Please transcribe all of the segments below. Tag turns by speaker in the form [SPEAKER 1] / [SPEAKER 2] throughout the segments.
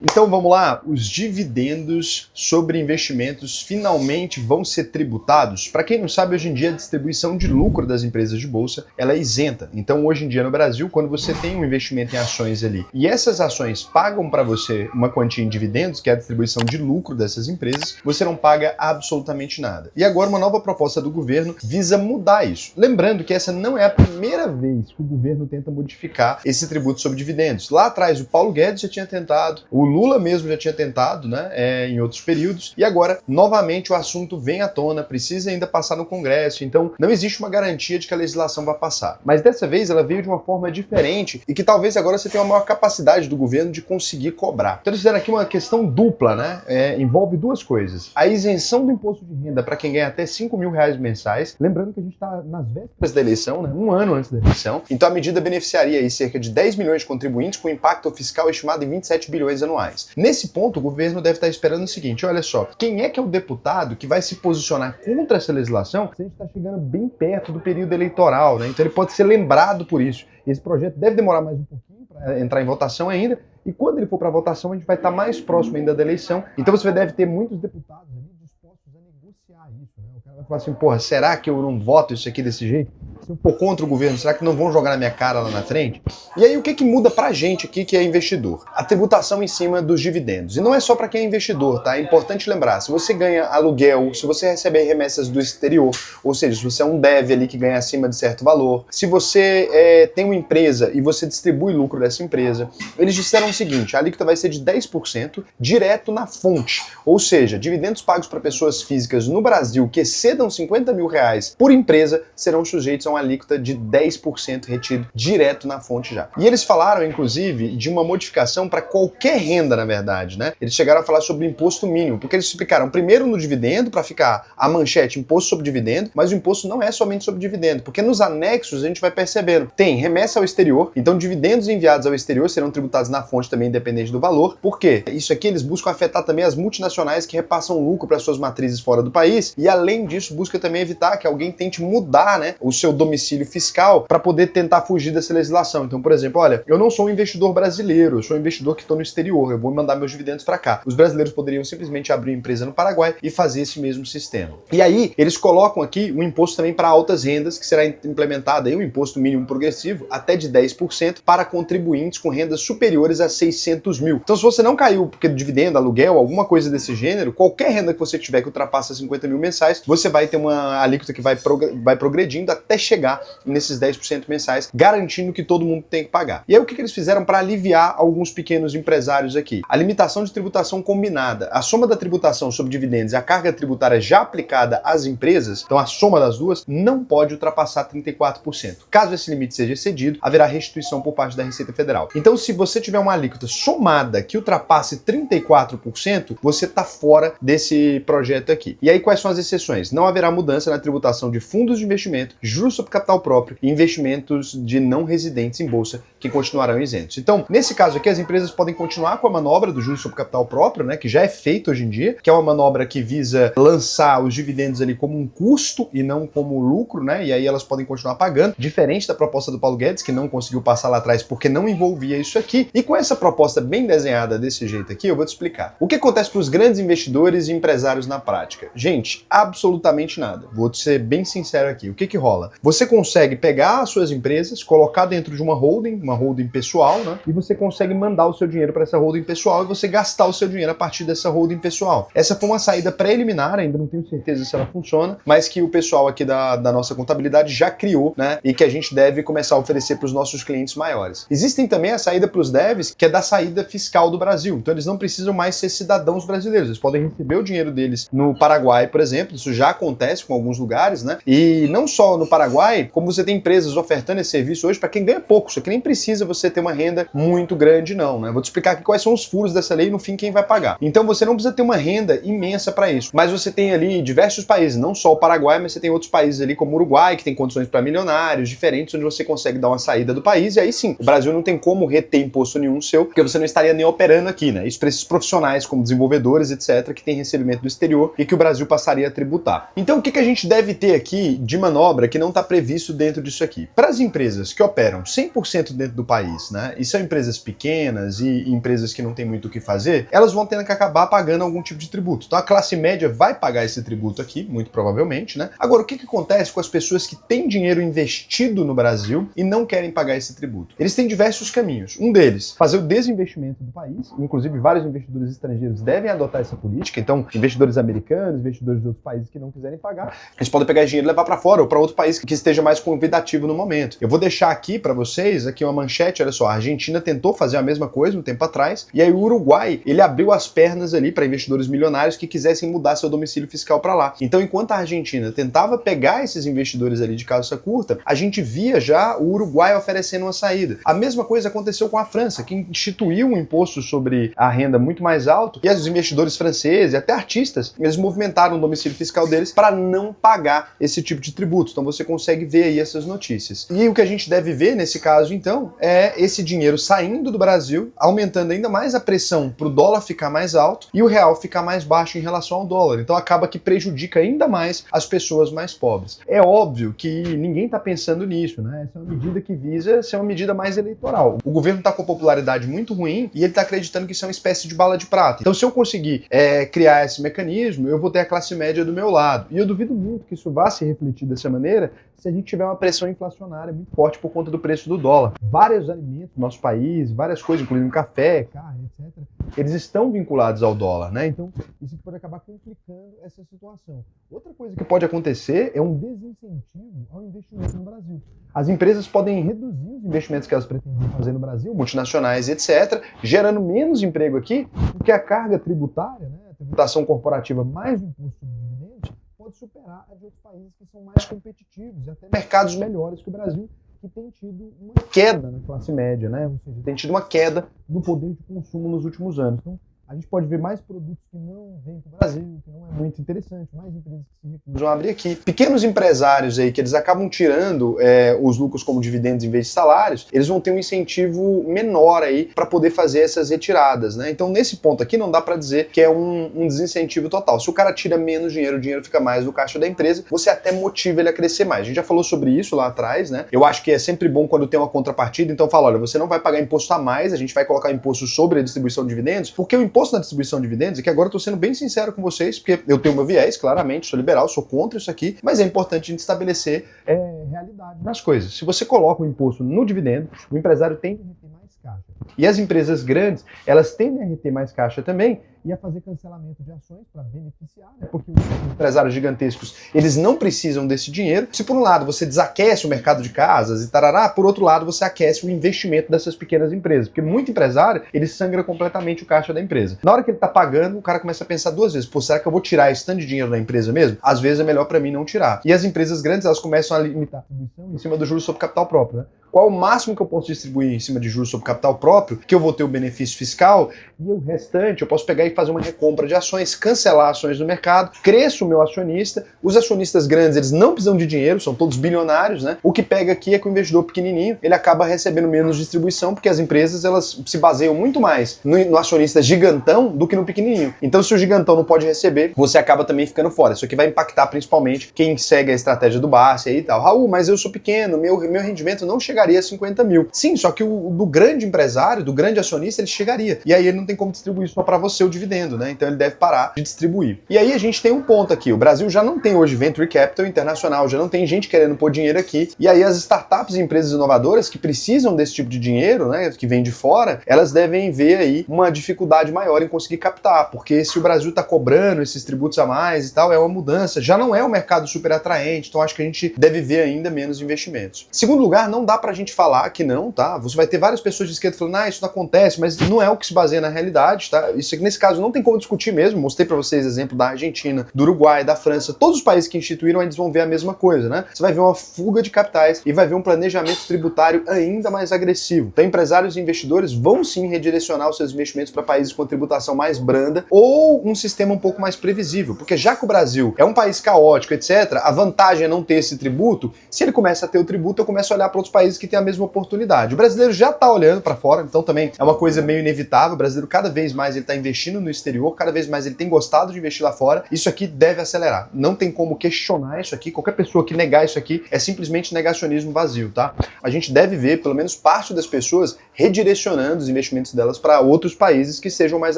[SPEAKER 1] Então vamos lá, os dividendos sobre investimentos finalmente vão ser tributados. Para quem não sabe, hoje em dia a distribuição de lucro das empresas de bolsa ela é isenta. Então hoje em dia no Brasil, quando você tem um investimento em ações ali e essas ações pagam para você uma quantia em dividendos, que é a distribuição de lucro dessas empresas, você não paga absolutamente nada. E agora uma nova proposta do governo visa mudar isso. Lembrando que essa não é a primeira vez que o governo tenta modificar esse tributo sobre dividendos. Lá atrás o Paulo Guedes já tinha tentado, o Lula mesmo já tinha tentado, né, em outros períodos, e agora, novamente, o assunto vem à tona, precisa ainda passar no Congresso, então não existe uma garantia de que a legislação vai passar. Mas dessa vez ela veio de uma forma diferente e que talvez agora você tenha uma maior capacidade do governo de conseguir cobrar. Então eles fizeram aqui uma questão dupla, né, envolve duas coisas. A isenção do imposto de renda para quem ganha até R$5.000 mensais, lembrando que a gente está nas vésperas da eleição, né, um ano antes da eleição, então a medida beneficiaria aí cerca de 10 milhões de contribuintes com impacto fiscal estimado em 27 bilhões anuais. Nesse ponto, o governo deve estar esperando o seguinte, olha só, quem é que é o deputado que vai se posicionar contra essa legislação se a gente está chegando bem perto do período eleitoral, né? Então ele pode ser lembrado por isso. Esse projeto deve demorar mais um pouquinho para entrar em votação ainda, e quando ele for para votação, a gente vai estar mais próximo ainda da eleição. Então você deve ter muitos deputados ali dispostos a negociar isso, né? O cara vai falar assim, porra, será que eu não voto isso aqui desse jeito? Se eu for contra o governo, será que não vão jogar na minha cara lá na frente? E aí o que muda pra gente aqui que é investidor? A tributação em cima dos dividendos. E não é só para quem é investidor, tá? É importante lembrar, se você ganha aluguel, se você recebe remessas do exterior, ou seja, se você é um dev ali que ganha acima de certo valor, se você tem uma empresa e você distribui lucro dessa empresa, eles disseram o seguinte, a alíquota vai ser de 10% direto na fonte. Ou seja, dividendos pagos para pessoas físicas no Brasil que excedam R$50.000 por empresa serão sujeitos a uma alíquota de 10% retido direto na fonte já. E eles falaram, inclusive, de uma modificação para qualquer renda, na verdade, né? Eles chegaram a falar sobre imposto mínimo, porque eles explicaram primeiro no dividendo, para ficar a manchete imposto sobre dividendo, mas o imposto não é somente sobre dividendo, porque nos anexos a gente vai percebendo, tem remessa ao exterior, então dividendos enviados ao exterior serão tributados na fonte também, independente do valor. Por quê? Isso aqui eles buscam afetar também as multinacionais que repassam lucro para suas matrizes fora do país, e além disso busca também evitar que alguém tente mudar, né, o seu domicílio fiscal para poder tentar fugir dessa legislação. Então, por exemplo, olha, eu não sou um investidor brasileiro, eu sou um investidor que estou no exterior, eu vou mandar meus dividendos para cá. Os brasileiros poderiam simplesmente abrir uma empresa no Paraguai e fazer esse mesmo sistema. E aí, eles colocam aqui um imposto também para altas rendas, que será implementado aí um imposto mínimo progressivo até de 10% para contribuintes com rendas superiores a 600 mil. Então, se você não caiu porque dividendo, aluguel, alguma coisa desse gênero, qualquer renda que você tiver que ultrapassa 50 mil mensais, você vai ter uma alíquota que vai progredindo até chegar nesses 10% mensais, garantindo que todo mundo tem que pagar. E aí o que eles fizeram para aliviar alguns pequenos empresários aqui? A limitação de tributação combinada. A soma da tributação sobre dividendos e a carga tributária já aplicada às empresas, então a soma das duas, não pode ultrapassar 34%. Caso esse limite seja excedido, haverá restituição por parte da Receita Federal. Então se você tiver uma alíquota somada que ultrapasse 34%, você está fora desse projeto aqui. E aí quais são as exceções? Não haverá mudança na tributação de fundos de investimento, juros sobre capital próprio e investimentos de não residentes em bolsa que continuarão isentos. Então, nesse caso aqui, as empresas podem continuar com a manobra do juros sobre capital próprio, né, que já é feito hoje em dia, que é uma manobra que visa lançar os dividendos ali como um custo e não como lucro, né, e aí elas podem continuar pagando, diferente da proposta do Paulo Guedes, que não conseguiu passar lá atrás porque não envolvia isso aqui. E com essa proposta bem desenhada desse jeito aqui, eu vou te explicar. O que acontece para os grandes investidores e empresários na prática? Gente, absolutamente nada. Vou ser bem sincero aqui. O que rola? Você consegue pegar as suas empresas, colocar dentro de uma holding pessoal, né? E você consegue mandar o seu dinheiro para essa holding pessoal e você gastar o seu dinheiro a partir dessa holding pessoal. Essa foi uma saída preliminar, ainda não tenho certeza se ela funciona, mas que o pessoal aqui da nossa contabilidade já criou, né? E que a gente deve começar a oferecer para os nossos clientes maiores. Existem também a saída para os devs, que é da saída fiscal do Brasil. Então eles não precisam mais ser cidadãos brasileiros. Eles podem receber o dinheiro deles no Paraguai, por exemplo. Isso já acontece com alguns lugares, né? E não só no Paraguai, como você tem empresas ofertando esse serviço hoje para quem ganha pouco. Isso aqui nem precisa você ter uma renda muito grande, não, né? Vou te explicar aqui quais são os furos dessa lei e no fim quem vai pagar. Então você não precisa ter uma renda imensa para isso. Mas você tem ali diversos países, não só o Paraguai, mas você tem outros países ali como o Uruguai, que tem condições para milionários diferentes, onde você consegue dar uma saída do país. E aí sim, o Brasil não tem como reter imposto nenhum seu, porque você não estaria nem operando aqui, né? Isso para esses profissionais como desenvolvedores, etc., que tem recebimento do exterior e que o Brasil passaria a tributar. Então o que a gente deve ter aqui de manobra que não está previsto dentro disso aqui? Para as empresas que operam 100% dentro do país, né, e são empresas pequenas e empresas que não têm muito o que fazer, elas vão ter que acabar pagando algum tipo de tributo. Então a classe média vai pagar esse tributo aqui, muito provavelmente, né? Agora, o que acontece com as pessoas que têm dinheiro investido no Brasil e não querem pagar esse tributo? Eles têm diversos caminhos. Um deles, fazer o desinvestimento do país, inclusive vários investidores estrangeiros devem adotar essa política, então investidores americanos, investidores de outros países que não quiserem pagar, eles podem pegar esse dinheiro e levar para fora ou para outro país que esteja mais convidativo no momento. Eu vou deixar aqui para vocês aqui uma manchete, olha só, a Argentina tentou fazer a mesma coisa um tempo atrás, e aí o Uruguai, ele abriu as pernas ali para investidores milionários que quisessem mudar seu domicílio fiscal para lá. Então, enquanto a Argentina tentava pegar esses investidores ali de calça curta, a gente via já o Uruguai oferecendo uma saída. A mesma coisa aconteceu com a França, que instituiu um imposto sobre a renda muito mais alto, e os investidores franceses, e até artistas, eles movimentaram o domicílio fiscal deles para não pagar esse tipo de tributo. Então você consegue ver aí essas notícias. E o que a gente deve ver nesse caso, então, é esse dinheiro saindo do Brasil, aumentando ainda mais a pressão para o dólar ficar mais alto e o real ficar mais baixo em relação ao dólar. Então acaba que prejudica ainda mais as pessoas mais pobres. É óbvio que ninguém está pensando nisso, né? Essa é uma medida que visa ser uma medida mais eleitoral. O governo está com popularidade muito ruim e ele está acreditando que isso é uma espécie de bala de prata. Então se eu conseguir criar esse mecanismo, eu vou ter a classe média do meu lado. E eu duvido muito que isso vá se refletir dessa maneira se a gente tiver uma pressão inflacionária muito forte por conta do preço do dólar. Vários alimentos no nosso país, várias coisas, incluindo café, carne, etc., eles estão vinculados ao dólar, né? Então, isso pode acabar complicando essa situação. Outra coisa que pode acontecer é um desincentivo ao investimento no Brasil. As empresas podem reduzir os investimentos que elas pretendem fazer no Brasil, multinacionais, etc., gerando menos emprego aqui, porque a carga tributária, né, a tributação corporativa mais o imposto de dividendos, pode superar a de outros países que são mais competitivos e até mercados melhores que o Brasil, que tem tido uma queda na classe média, né? Ou seja, tem tido uma queda no poder de consumo nos últimos anos. Então, a gente pode ver mais produtos que não vêm para o Brasil, que não é muito interessante, mais empresas que se recusam a abrir aqui. Pequenos empresários aí, que eles acabam tirando os lucros como dividendos em vez de salários, eles vão ter um incentivo menor aí para poder fazer essas retiradas, né? Então, nesse ponto aqui, não dá para dizer que é um desincentivo total. Se o cara tira menos dinheiro, o dinheiro fica mais no caixa da empresa, você até motiva ele a crescer mais. A gente já falou sobre isso lá atrás, né? Eu acho que é sempre bom quando tem uma contrapartida, então fala, olha, você não vai pagar imposto a mais, a gente vai colocar imposto sobre a distribuição de dividendos, porque o imposto na distribuição de dividendos, é que agora eu tô sendo bem sincero com vocês, porque eu tenho meu viés, claramente, sou liberal, sou contra isso aqui, mas é importante a gente estabelecer realidade nas coisas. Se você coloca o imposto no dividendo, o empresário tende a reter mais caixa. E as empresas grandes, elas tendem a reter mais caixa também, e a fazer cancelamento de ações para beneficiar, né? Porque os empresários gigantescos, eles não precisam desse dinheiro. Se por um lado você desaquece o mercado de casas e tarará, por outro lado você aquece o investimento dessas pequenas empresas, porque muito empresário, ele sangra completamente o caixa da empresa. Na hora que ele está pagando, o cara começa a pensar duas vezes, pô, será que eu vou tirar esse tanto de dinheiro da empresa mesmo? Às vezes é melhor para mim não tirar. E as empresas grandes, elas começam a limitar a distribuição em cima do juros sobre capital próprio, né? Qual o máximo que eu posso distribuir em cima de juros sobre capital próprio, que eu vou ter o benefício fiscal, e o restante eu posso pegar e fazer uma recompra de ações, cancelar ações no mercado, cresço o meu acionista, os acionistas grandes, eles não precisam de dinheiro, são todos bilionários, né? O que pega aqui é que o investidor pequenininho, ele acaba recebendo menos distribuição, porque as empresas, elas se baseiam muito mais no acionista gigantão do que no pequenininho. Então, se o gigantão não pode receber, você acaba também ficando fora. Isso aqui vai impactar principalmente quem segue a estratégia do Barça e tal. Raul, mas eu sou pequeno, meu rendimento não chegaria a 50 mil. Sim, só que o do grande empresário, do grande acionista, ele chegaria. E aí ele não tem como distribuir só para você o dividendo, né? Então ele deve parar de distribuir. E aí a gente tem um ponto aqui. O Brasil já não tem hoje venture capital internacional, já não tem gente querendo pôr dinheiro aqui. E aí as startups e empresas inovadoras que precisam desse tipo de dinheiro, né, que vem de fora, elas devem ver aí uma dificuldade maior em conseguir captar, porque se o Brasil está cobrando esses tributos a mais e tal, é uma mudança. Já não é um mercado super atraente, então acho que a gente deve ver ainda menos investimentos. Segundo lugar, não dá pra gente falar que não, tá? Você vai ter várias pessoas de esquerda falando, isso não acontece, mas não é o que se baseia na realidade, tá? Isso aqui, nesse caso, não tem como discutir mesmo. Mostrei pra vocês exemplo da Argentina, do Uruguai, da França. Todos os países que instituíram, eles vão ver a mesma coisa, né? Você vai ver uma fuga de capitais e vai ver um planejamento tributário ainda mais agressivo. Então, empresários e investidores vão sim redirecionar os seus investimentos para países com tributação mais branda ou um sistema um pouco mais previsível, porque já que o Brasil é um país caótico, etc., a vantagem é não ter esse tributo. Se ele começa a ter o tributo, eu começo a olhar para outros países que têm a mesma oportunidade. O brasileiro já está olhando para fora, então também é uma coisa meio inevitável. O brasileiro cada vez mais ele está investindo no exterior, cada vez mais ele tem gostado de investir lá fora. Isso aqui deve acelerar. Não tem como questionar isso aqui. Qualquer pessoa que negar isso aqui é simplesmente negacionismo vazio, tá? A gente deve ver, pelo menos parte das pessoas, redirecionando os investimentos delas para outros países que sejam mais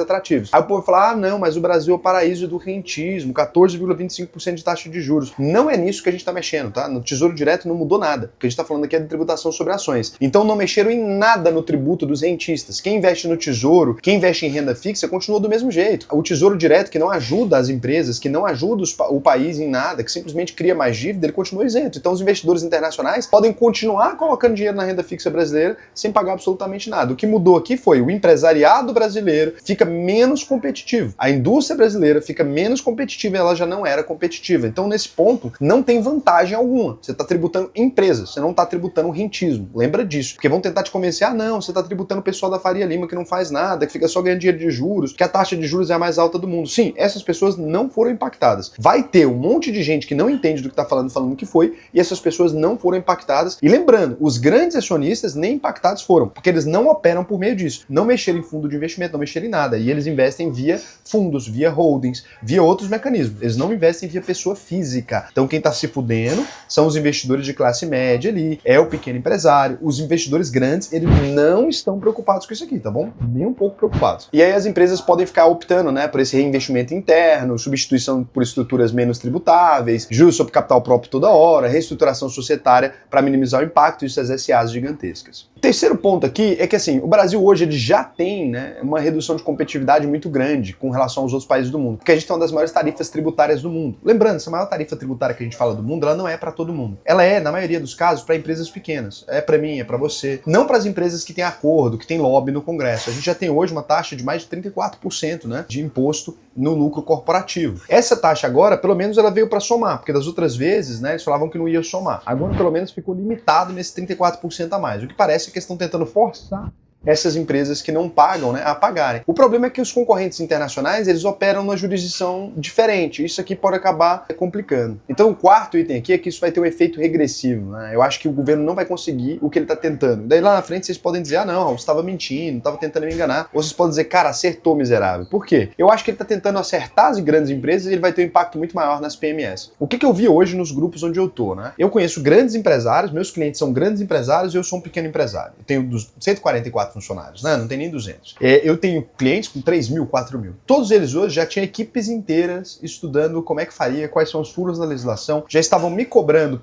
[SPEAKER 1] atrativos. Aí o povo fala, ah, não, mas o Brasil é o paraíso do rentismo, 14,25% de taxa de juros. Não é nisso que a gente está mexendo, tá? No Tesouro Direto não mudou nada. O que a gente está falando aqui é de tributação sobre ações. Então não mexeram em nada no tributo dos rentistas. Quem investe no Tesouro, quem investe em renda fixa, continua do mesmo jeito. O Tesouro Direto, que não ajuda as empresas, que não ajuda o país em nada, que simplesmente cria mais dívida, ele continua isento. Então os investidores internacionais podem continuar colocando dinheiro na renda fixa brasileira sem pagar absolutamente nada. O que mudou aqui foi o empresariado brasileiro fica menos competitivo. A indústria brasileira fica menos competitiva e ela já não era competitiva. Então, nesse ponto, não tem vantagem alguma. Você está tributando empresas, você não está tributando rentismo. Lembra disso. Porque vão tentar te convencer, ah, não, você está tributando o pessoal da Faria Lima que não faz nada, que fica só ganhando dinheiro de juros, que a taxa de juros é a mais alta do mundo. Sim, essas pessoas não foram impactadas. Vai ter um monte de gente que não entende do que está falando que foi, e essas pessoas não foram impactadas. E lembrando, os grandes acionistas nem impactados foram, porque eles não operam por meio disso. Não mexeram em fundo de investimento, não mexeram em nada. E eles investem via fundos, via holdings, via outros mecanismos. Eles não investem via pessoa física. Então quem está se fudendo são os investidores de classe média ali, é o pequeno empresário. Os investidores grandes, eles não estão preocupados com isso aqui, tá bom? Nem um pouco preocupados. E aí as empresas podem ficar optando, né, por esse reinvestimento interno, substituição por estruturas menos tributáveis, juros sobre capital próprio toda hora, reestruturação societária para minimizar o impacto dessas SAs gigantescas. O terceiro ponto aqui é que assim, o Brasil hoje ele já tem, né, uma redução de competitividade muito grande com relação aos outros países do mundo, porque a gente tem uma das maiores tarifas tributárias do mundo. Lembrando, essa maior tarifa tributária que a gente fala do mundo, ela não é para todo mundo. Ela é, na maioria dos casos, para empresas pequenas. É para mim, é para você. Não para as empresas que têm acordo, que têm lobby no Congresso. A gente já tem hoje uma taxa de mais de 34%, né, de imposto no lucro corporativo. Essa taxa agora, pelo menos, ela veio para somar, porque das outras vezes, né, eles falavam que não ia somar. Agora, pelo menos, ficou limitado nesse 34% a mais. O que parece que eles estão tentando forçar essas empresas que não pagam, né, a pagarem. O problema é que os concorrentes internacionais, eles operam numa jurisdição diferente. Isso aqui pode acabar complicando. Então o quarto item aqui é que isso vai ter um efeito regressivo, né? Eu acho que o governo não vai conseguir o que ele está tentando. Daí lá na frente vocês podem dizer, ah não, você estava mentindo, estava tentando me enganar. Ou vocês podem dizer, cara, acertou, miserável. Por quê? Eu acho que ele está tentando acertar as grandes empresas e ele vai ter um impacto muito maior nas PMS. O que eu vi hoje nos grupos onde eu tô, né? Eu conheço grandes empresários, meus clientes são grandes empresários e eu sou um pequeno empresário. Eu tenho 144 funcionários, né? Não tem nem 200. Eu tenho clientes com 3 mil, 4 mil. Todos eles hoje já tinham equipes inteiras estudando como é que faria, quais são os furos da legislação, já estavam me cobrando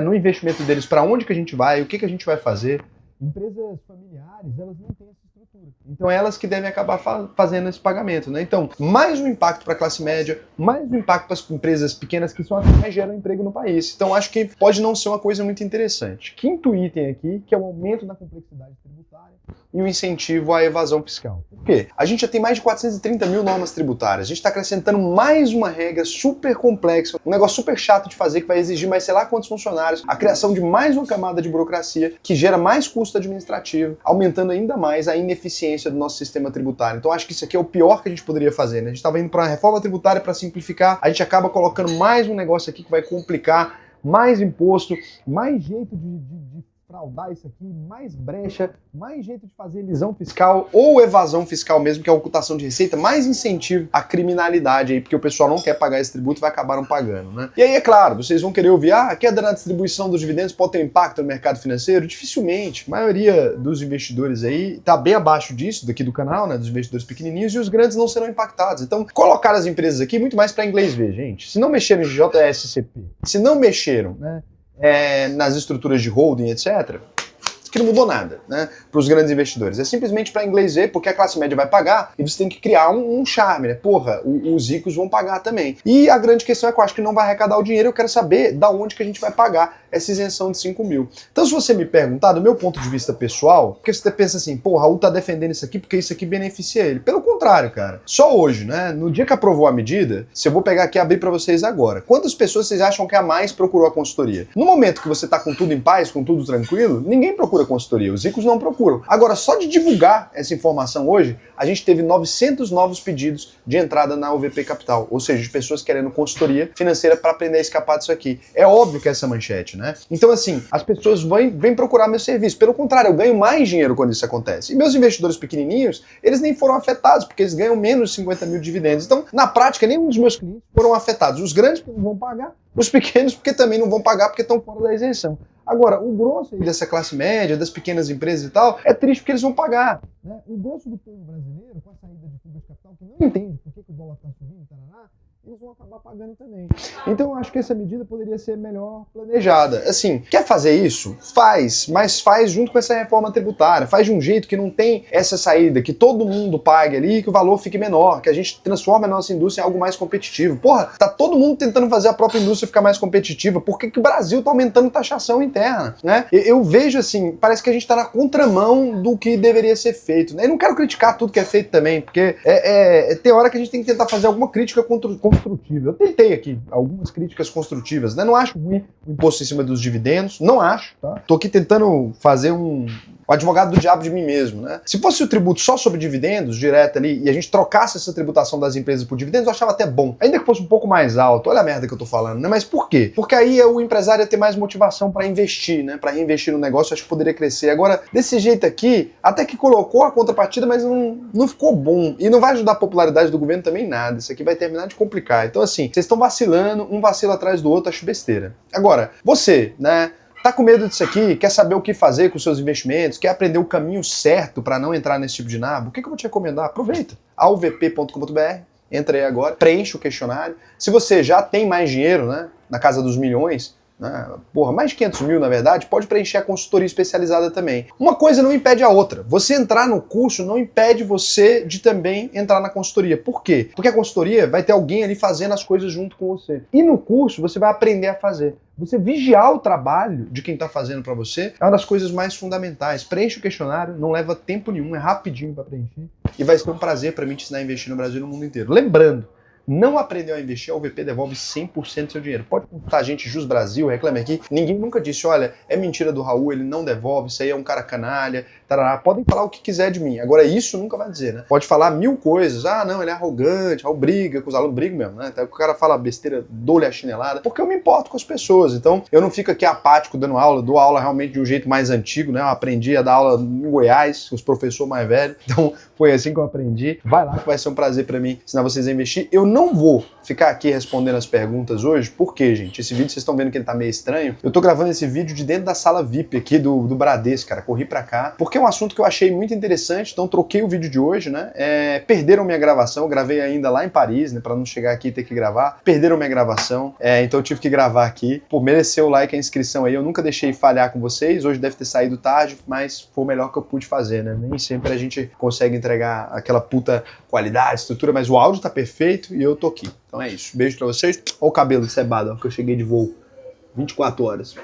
[SPEAKER 1] no investimento deles para onde que a gente vai, o que a gente vai fazer. Empresas familiares, elas não têm essa estrutura. Então elas que devem acabar fazendo esse pagamento, né? Então, mais um impacto para a classe média, mais um impacto para as empresas pequenas que são as que mais geram emprego no país. Então acho que pode não ser uma coisa muito interessante. Quinto item aqui, que é o aumento da complexidade tributária e o incentivo à evasão fiscal. Por quê? A gente já tem mais de 430 mil normas tributárias. A gente está acrescentando mais uma regra super complexa, um negócio super chato de fazer, que vai exigir mais sei lá quantos funcionários, a criação de mais uma camada de burocracia que gera mais custo administrativo, aumentando ainda mais a ineficiência do nosso sistema tributário. Então acho que isso aqui é o pior que a gente poderia fazer, né? A gente estava indo para uma reforma tributária para simplificar, a gente acaba colocando mais um negócio aqui que vai complicar, mais imposto, mais jeito de fraudar isso aqui, mais brecha, mais jeito de fazer elisão fiscal ou evasão fiscal mesmo, que é a ocultação de receita, mais incentivo à criminalidade aí, porque o pessoal não quer pagar esse tributo e vai acabar não pagando, né? E aí, é claro, vocês vão querer ouvir, a queda na distribuição dos dividendos pode ter impacto no mercado financeiro? Dificilmente. A maioria dos investidores aí tá bem abaixo disso, daqui do canal, né, dos investidores pequenininhos, e os grandes não serão impactados. Então, colocar as empresas aqui muito mais para inglês ver, gente. Se não mexeram em JSCP, se não mexeram, né, nas estruturas de holding, etc., que não mudou nada, né, para os grandes investidores. É simplesmente para inglês ver, porque a classe média vai pagar e você tem que criar um charme, né? Porra, os ricos vão pagar também. E a grande questão é que eu acho que não vai arrecadar o dinheiro, eu quero saber da onde que a gente vai pagar essa isenção de 5 mil. Então, se você me perguntar, do meu ponto de vista pessoal, porque você pensa assim, pô, o Raul tá defendendo isso aqui porque isso aqui beneficia ele. Pelo contrário, cara. Só hoje, né, no dia que aprovou a medida, se eu vou pegar aqui e abrir para vocês agora, quantas pessoas vocês acham que a mais procurou a consultoria? No momento que você tá com tudo em paz, com tudo tranquilo, ninguém procura consultoria, os ricos não procuram. Agora, só de divulgar essa informação hoje, a gente teve 900 novos pedidos de entrada na UVP Capital, ou seja, de pessoas querendo consultoria financeira para aprender a escapar disso aqui. É óbvio que é essa manchete, né? Então, assim, as pessoas vêm procurar meu serviço. Pelo contrário, eu ganho mais dinheiro quando isso acontece. E meus investidores pequenininhos, eles nem foram afetados, porque eles ganham menos de 50 mil de dividendos. Então, na prática, nenhum dos meus clientes foram afetados. Os grandes não vão pagar, os pequenos porque também não vão pagar porque estão fora da isenção. Agora, o grosso dessa classe média, das pequenas empresas e tal, é triste porque eles vão pagar. Né? O grosso do povo brasileiro, com a saída de fuga de capital, que não entende por que o dólar está subindo, tarará, eles vão acabar pagando também. Então eu acho que essa medida poderia ser melhor planejada. Assim, quer fazer isso? Faz, mas faz junto com essa reforma tributária. Faz de um jeito que não tem essa saída, que todo mundo pague ali, que o valor fique menor, que a gente transforme a nossa indústria em algo mais competitivo. Porra, tá todo mundo tentando fazer a própria indústria ficar mais competitiva. Por que o Brasil tá aumentando taxação interna? Né? Eu vejo assim, parece que a gente tá na contramão do que deveria ser feito. Né? Eu não quero criticar tudo que é feito também, porque tem hora que a gente tem que tentar fazer alguma crítica construtiva. Eu tentei aqui algumas críticas construtivas, né? Não acho ruim o imposto em cima dos dividendos, não acho, tá? Tô aqui tentando fazer o advogado do diabo de mim mesmo, né? Se fosse o tributo só sobre dividendos, direto ali, e a gente trocasse essa tributação das empresas por dividendos, eu achava até bom. Ainda que fosse um pouco mais alto, olha a merda que eu tô falando, né? Mas por quê? Porque aí o empresário ia ter mais motivação para investir, né? Para reinvestir no negócio, acho que poderia crescer. Agora, desse jeito aqui, até que colocou a contrapartida, mas não ficou bom. E não vai ajudar a popularidade do governo também nada. Isso aqui vai terminar de complicar. Então, assim, vocês estão vacilando, um vacilo atrás do outro, acho besteira. Agora, você, né? Tá com medo disso aqui? Quer saber o que fazer com os seus investimentos? Quer aprender o caminho certo para não entrar nesse tipo de nabo? O que eu vou te recomendar? Aproveita. alvp.com.br, entra aí agora, preenche o questionário. Se você já tem mais dinheiro, né, na casa dos milhões, né, porra, mais de 500 mil na verdade, pode preencher a consultoria especializada também. Uma coisa não impede a outra. Você entrar no curso não impede você de também entrar na consultoria. Por quê? Porque a consultoria vai ter alguém ali fazendo as coisas junto com você. E no curso você vai aprender a fazer. Você vigiar o trabalho de quem está fazendo para você é uma das coisas mais fundamentais. Preenche o questionário, não leva tempo nenhum, é rapidinho para preencher. E vai ser um prazer para mim te ensinar a investir no Brasil e no mundo inteiro. Lembrando, não aprendeu a investir, a UVP devolve 100% do seu dinheiro. Pode contar a gente, Jus Brasil, Reclame Aqui. Ninguém nunca disse, olha, é mentira do Raul, ele não devolve, isso aí é um cara canalha, tarará. Podem falar o que quiser de mim. Agora, isso nunca vai dizer, né? Pode falar mil coisas. Ah, não, ele é arrogante, Raul briga com os alunos, briga mesmo, né? Até o cara fala besteira, dou-lhe a chinelada, porque eu me importo com as pessoas. Então, eu não fico aqui apático dando aula, dou aula realmente de um jeito mais antigo, né? Eu aprendi a dar aula em Goiás, com os professores mais velhos. Então, foi assim que eu aprendi. Vai lá que vai ser um prazer pra mim ensinar vocês a investir. Eu não vou ficar aqui respondendo as perguntas hoje, porque, gente, esse vídeo vocês estão vendo que ele tá meio estranho. Eu tô gravando esse vídeo de dentro da sala VIP aqui do Bradesco, cara. Corri pra cá, porque é um assunto que eu achei muito interessante, então troquei o vídeo de hoje, né? Perderam minha gravação, eu gravei ainda lá em Paris, né? Pra não chegar aqui e ter que gravar. Perderam minha gravação, então eu tive que gravar aqui. Pô, mereceu o like, a inscrição aí. Eu nunca deixei falhar com vocês, hoje deve ter saído tarde, mas foi o melhor que eu pude fazer, né? Nem sempre a gente consegue entregar aquela puta qualidade, estrutura, mas o áudio tá perfeito e eu tô aqui. Então é isso. Beijo pra vocês. Olha o cabelo cebado, ó, que eu cheguei de voo. 24 horas.